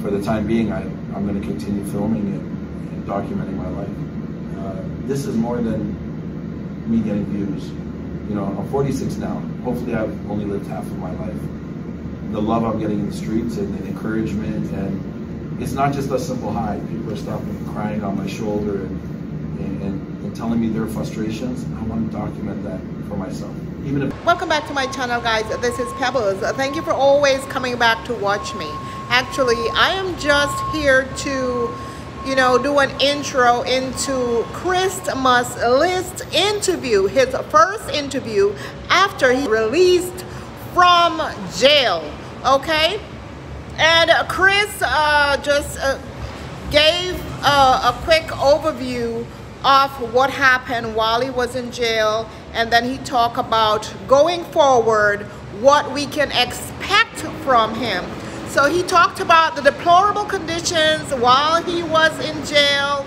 for the time being, I'm going to continue filming and documenting my life. This is more than me getting views. You know, I'm 46 now. Hopefully I've only lived half of my life. The love I'm getting in the streets and the encouragement, and it's not just a simple hi. People are stopping crying on my shoulder and telling me their frustrations. I want to document that for myself. Even if Welcome back to my channel, guys. This is Pebbles. Thank you for always coming back to watch me. Actually, I am just here to, you know, do an intro into Chris List's interview, his first interview after he released from jail. Okay, and Chris just gave a quick overview of what happened while he was in jail, and then he talked about going forward what we can expect from him. So he talked about the deplorable conditions while he was in jail.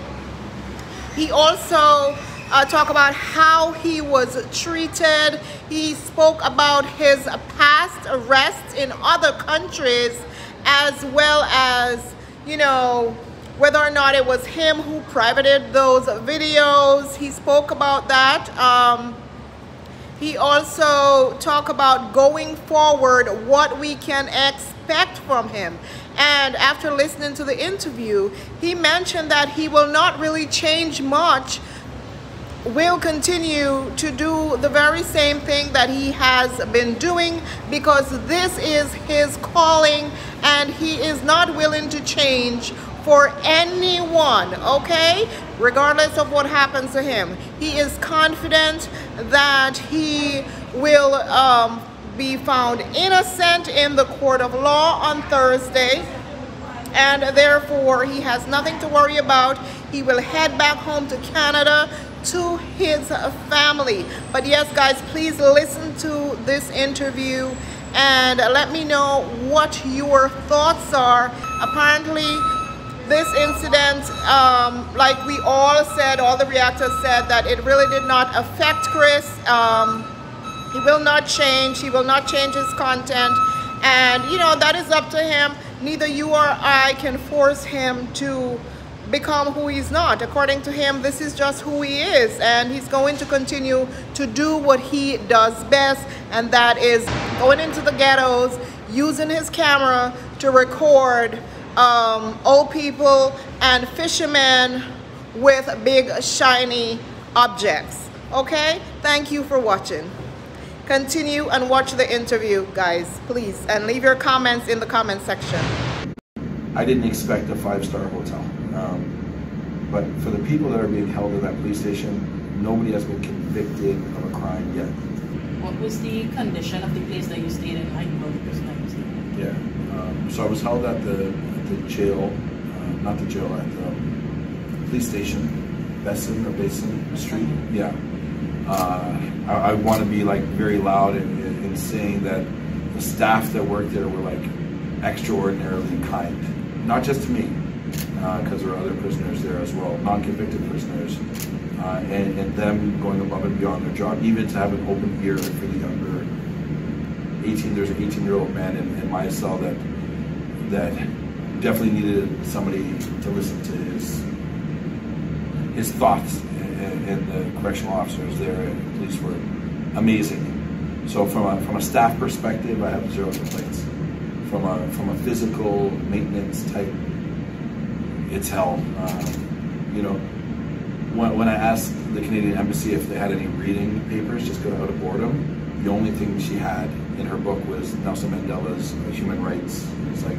He also talked about how he was treated. He spoke about his past arrests in other countries, as well as, you know, whether or not it was him who privated those videos. He spoke about that. He also talked about going forward what we can expect from him. And after listening to the interview, he mentioned that he will not really change much, will continue to do the very same thing that he has been doing, because this is his calling and he is not willing to change for anyone, okay? Regardless of what happens to him. He is confident that he will be found innocent in the court of law on Thursday, and therefore he has nothing to worry about. He will head back home to Canada to his family. But yes, guys, please listen to this interview and let me know what your thoughts are. Apparently this incident, like we all said, all the reactors said, that it really did not affect Chris. He will not change. He will not change his content. And, you know, that is up to him. Neither you or I can force him to become who he's not. According to him, this is just who he is. And he's going to continue to do what he does best. And that is going into the ghettos, using his camera to record old people and fishermen with big shiny objects. Okay, thank you for watching. Continue and watch the interview, guys, please, and leave your comments in the comment section. I didn't expect a 5-star hotel, but for the people that are being held at that police station, nobody has been convicted of a crime yet. What was the condition of the place that you stayed in? Like, the prison that you stayed in? Yeah, so I was held at the jail, not the jail, at the police station, Basin Street. Yeah. I want to be like very loud in saying that the staff that worked there were like extraordinarily kind, not just to me, because there were other prisoners there as well, non-convicted prisoners, and them going above and beyond their job, even to have an open ear for the younger 18. There's an 18-year-old man in my cell that definitely needed somebody to listen to his thoughts, and the correctional officers there and police were amazing. So from a staff perspective, I have 0 complaints. From a physical maintenance type, it's hell. You know, when I asked the Canadian Embassy if they had any reading papers, just out of boredom, the only thing she had in her book was Nelson Mandela's human rights. It's like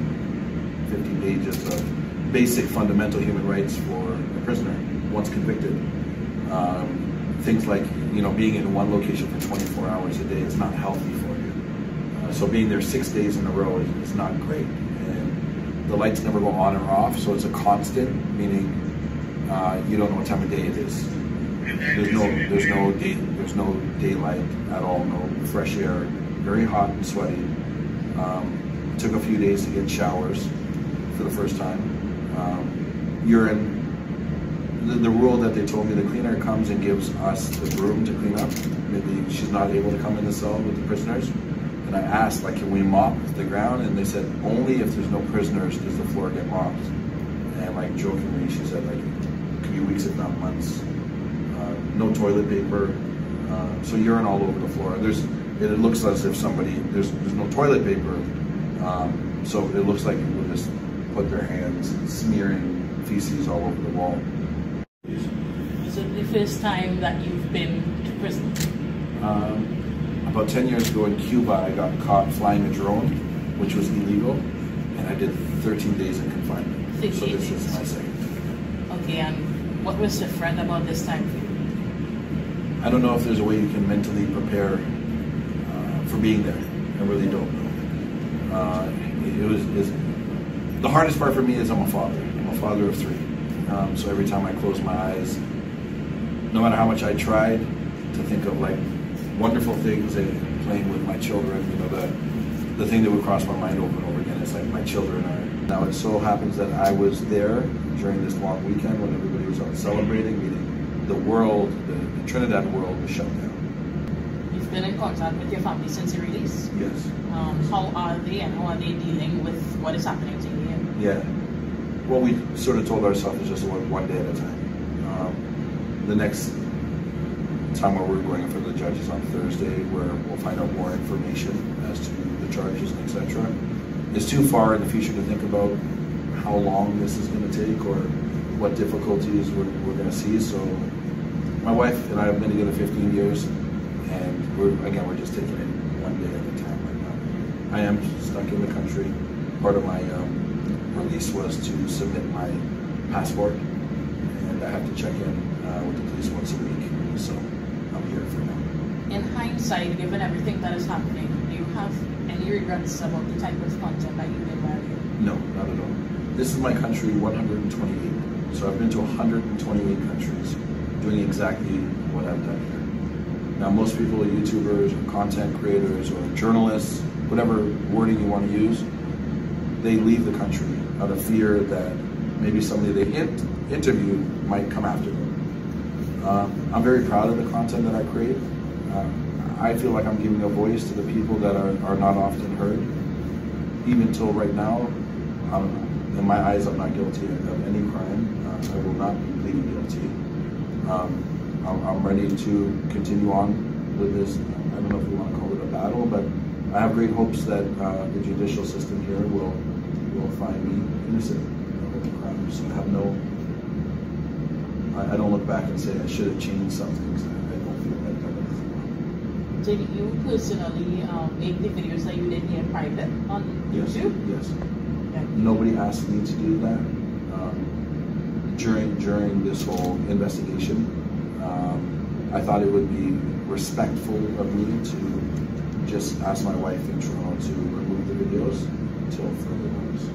50 pages of basic fundamental human rights for a prisoner once convicted. Things like, you know, being in one location for 24 hours a day is not healthy for you. So being there 6 days in a row is not great. And the lights never go on or off, so it's a constant, meaning you don't know what time of day it is. There's no daylight at all, no fresh air, very hot and sweaty. It took a few days to get showers for the first time. You're in the rule that they told me, the cleaner comes and gives us the broom to clean up. Maybe she's not able to come in the cell with the prisoners. And I asked, like, can we mop the ground? And they said, only if there's no prisoners does the floor get mopped. And like jokingly, she said, like, it could be weeks if not months. No toilet paper, so urine all over the floor. It looks as if there's no toilet paper, so it looks like people just put their hands smearing feces all over the wall. Is it the first time that you've been to prison? About 10 years ago in Cuba, I got caught flying a drone, which was illegal, and I did 13 days in confinement. So this is my second. Okay, and what was different about this time for you? I don't know if there's a way you can mentally prepare for being there. I really don't know. The hardest part for me is I'm a father. I'm a father of 3. So every time I close my eyes, no matter how much I tried to think of like wonderful things and playing with my children, you know, the thing that would cross my mind over and over again is like my children are. Now it so happens that I was there during this long weekend when everybody was out celebrating, meaning the world, the Trinidad world was shut down. You've been in contact with your family since your release? Yes. How are they and how are they dealing with what is happening to you? Yeah. Well, we sort of told ourselves it's just one day at a time. The next time where we're going in front of the judges on Thursday, where we'll find out more information as to the charges and etc. It's too far in the future to think about how long this is going to take or what difficulties we're going to see. So my wife and I have been together 15 years, and we're just taking it one day at a time right now. I am stuck in the country. Part of my release was to submit my passport, and I have to check in with the police once a week. So I'm here for now. In hindsight, given everything that is happening, do you have any regrets about the type of content that you've been wearing? No, not at all. This is my country 128. So I've been to 128 countries doing exactly what I've done here. Now most people are YouTubers or content creators or journalists, whatever wording you want to use, they leave the country out of fear that maybe somebody they interview might come after them. I'm very proud of the content that I create. I feel like I'm giving a voice to the people that are not often heard. Even till right now, in my eyes, I'm not guilty of any crime. I will not be pleading guilty. I'm ready to continue on with this. I don't know if you want to call it a battle, but I have great hopes that the judicial system here will find me innocent of any crimes. I don't look back and say I should have changed some things. I don't feel like I've done anything wrong. Did you personally make the videos that you did here private on YouTube? Yes. Nobody asked me to do that. During this whole investigation, I thought it would be respectful of me to just ask my wife in Toronto to remove the videos until further notice.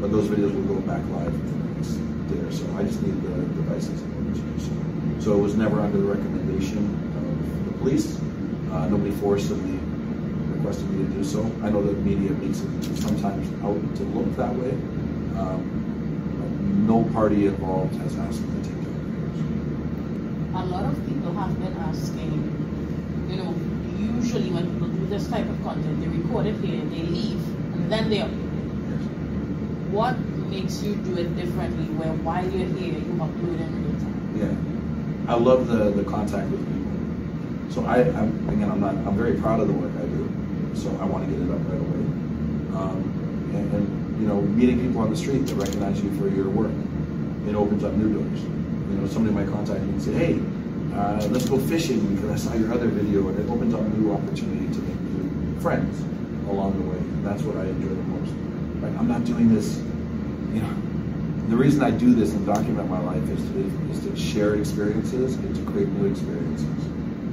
But those videos will go back live in the next day or so. I just need the devices in order to do so. So it was never under the recommendation of the police. Nobody forcibly requested me to do so. I know that media makes it sometimes out to look that way. No party involved has asked me to take down videos. A lot of people have been asking, you know, usually when people do this type of content, they record it here, they leave, and then they upload it. Yes. What makes you do it differently where while you're here, you upload in real time? Yeah. I love the contact with people. So I'm very proud of the work I do. So I want to get it up right away. And you know, meeting people on the street that recognize you for your work, it opens up new doors. You know, somebody might contact me and say, hey, let's go fishing because I saw your other video, and it opens up a new opportunity to make new friends along the way. And that's what I enjoy the most. Like, I'm not doing this, you know, the reason I do this and document my life is to share experiences and to create new experiences.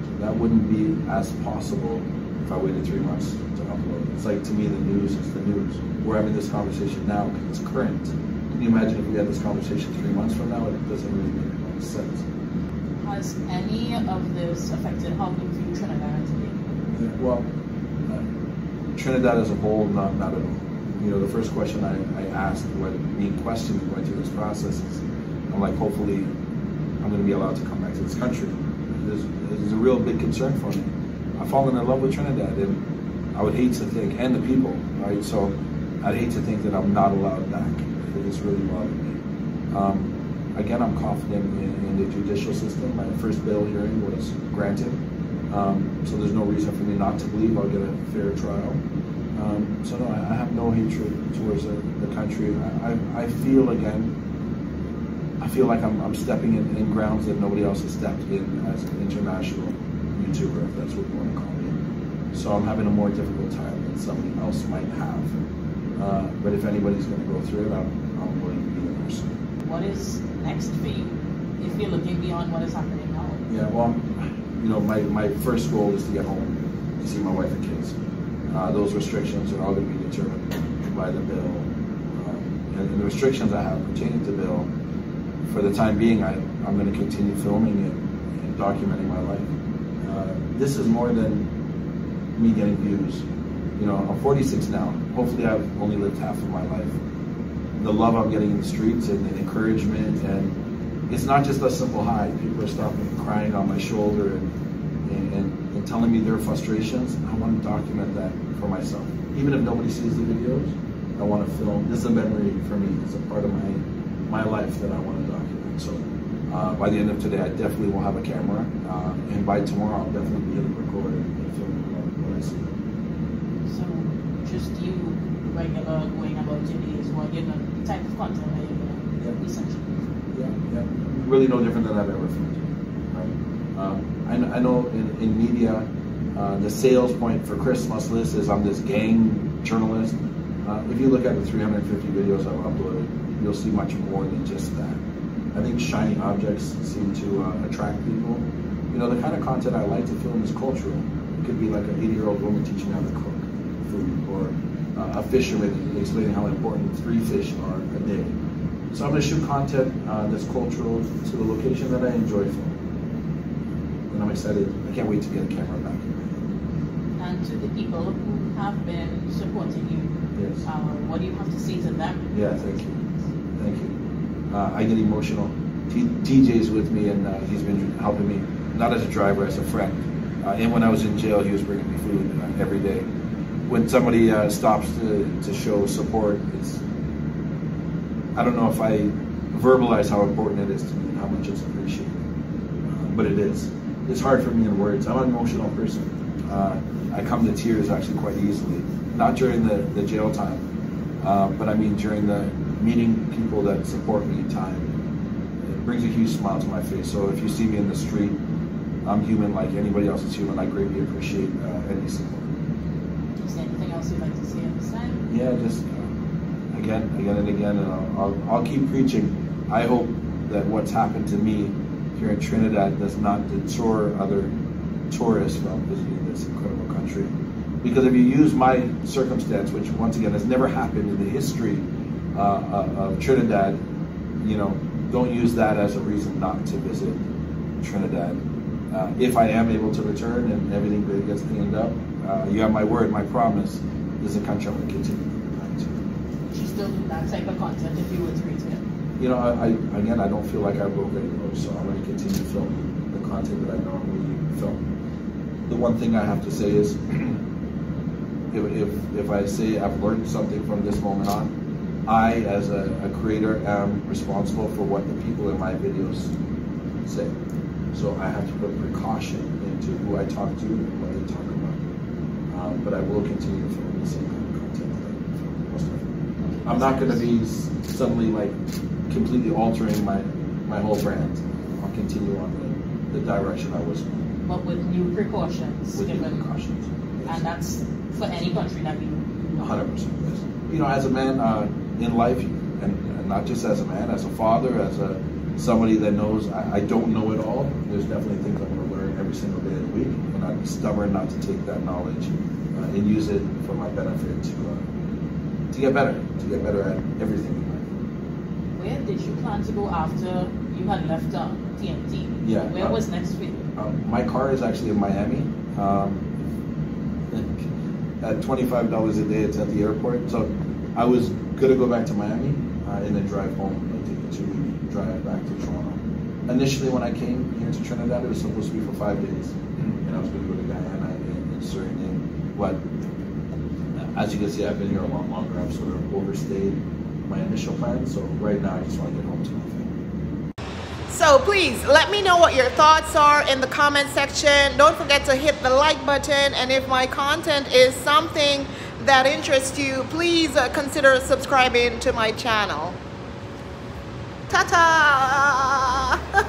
So that wouldn't be as possible if I waited 3 months to upload. It's like, to me, the news is the news. We're having this conversation now because it's current. Can you imagine if we had this conversation 3 months from now? It doesn't really make any sense. Has any of this affected how you view Trinidad today? Well, Trinidad as a whole, not at all. You know, the first question I asked, being questioned going through this process is, I'm like, hopefully I'm going to be allowed to come back to this country. There's a real big concern for me. I've fallen in love with Trinidad, and I would hate to think, and the people, right? So I'd hate to think that I'm not allowed back. It just really bothered me. Again, I'm confident in the judicial system. My first bail hearing was granted. So there's no reason for me not to believe I'll get a fair trial. So no, I have no hatred towards the country. I feel like I'm stepping in grounds that nobody else has stepped in as an international YouTuber, if that's what you want to call me. So I'm having a more difficult time than somebody else might have. But if anybody's going to go through it, I'm willing to be the person. What is next for you if you're looking beyond what is happening now? Yeah, well, my first goal is to get home to see my wife and kids. Those restrictions are all going to be determined by the bill. And the restrictions I have pertaining to bill, for the time being, I'm going to continue filming it and documenting my life. This is more than me getting views. I'm 46 now. Hopefully I've only lived half of my life. The love I'm getting in the streets and the encouragement, and it's not just a simple hi. People are stopping and crying on my shoulder and telling me their frustrations. I want to document that for myself. Even if nobody sees the videos, I want to film. This is a memory for me. It's a part of my life that I want to document. So by the end of today, I definitely will have a camera. And by tomorrow, I'll definitely be able to record and film what I see. So just you regular going about your days, what the type of content that you're going to essentially. Yeah. Really no different than I've ever filmed. Right? I know in media, the sales point for Christmas list is I'm this gang journalist. If you look at the 350 videos I've uploaded, you'll see much more than just that. I think shiny objects seem to attract people. The kind of content I like to film is cultural. It could be like an 80-year-old woman teaching me how to cook food, or a fisherman explaining how important 3 fish are a day. So I'm going to shoot content that's cultural to the location that I enjoy filming. And I'm excited. I can't wait to get a camera back. And to the people who have been supporting you, yes. What do you have to say to them? Yeah, thank you. Thank you. I get emotional. TJ's with me, and he's been helping me, not as a driver, as a friend. And when I was in jail, he was bringing me food every day. When somebody stops to show support, I don't know if I verbalize how important it is to me, how much it's appreciated. But it is. It's hard for me in words. I'm an emotional person. I come to tears actually quite easily. Not during the jail time, but I mean during the meeting people that support me time. It brings a huge smile to my face. So if you see me in the street, I'm human like anybody else is human. I greatly appreciate any support. Is there anything else you'd like to say at this time? Yeah, just again and again, and I'll keep preaching. I hope that what's happened to me here in Trinidad does not deter other tourists from visiting this incredible country. Because if you use my circumstance, which once again has never happened in the history of Trinidad, don't use that as a reason not to visit Trinidad. If I am able to return and everything gets cleaned up, you have my word, my promise. This is a country I'm going to continue to. You still do that type of content if you were to return? I don't feel like I broke any rules, so I'm going to continue filming the content that I normally film. The one thing I have to say is, if I say I've learned something from this moment on, I, as a creator, am responsible for what the people in my videos say. So I have to put precaution into who I talk to and what they talk about. But I will continue to film the same kind of content that I film most of it. I'm not going to be suddenly like completely altering my whole brand. I'll continue on the direction I was going. But with new precautions. With new precautions. Yes. And that's for any country that you know. 100%. Yes. As a man in life, and not just as a man, as a father, as somebody that knows I don't know it all, there's definitely things I'm going to learn every single day of the week, and I'd be stubborn not to take that knowledge and use it for my benefit to get better at everything in life. Where did you plan to go after you had left TNT? Yeah. Where was next for you? My car is actually in Miami. At $25 a day, it's at the airport. So I was going to go back to Miami and then drive home, and take a 2-week drive back to Toronto. Initially, when I came here to Trinidad, it was supposed to be for 5 days. And I was going to go to Guyana and Suriname. But as you can see, I've been here a lot longer. I've sort of overstayed my initial plan, so right now I just want to get home to my family. So please let me know what your thoughts are in the comment section. Don't forget to hit the like button, and if my content is something that interests you, please consider subscribing to my channel. Ta-ta!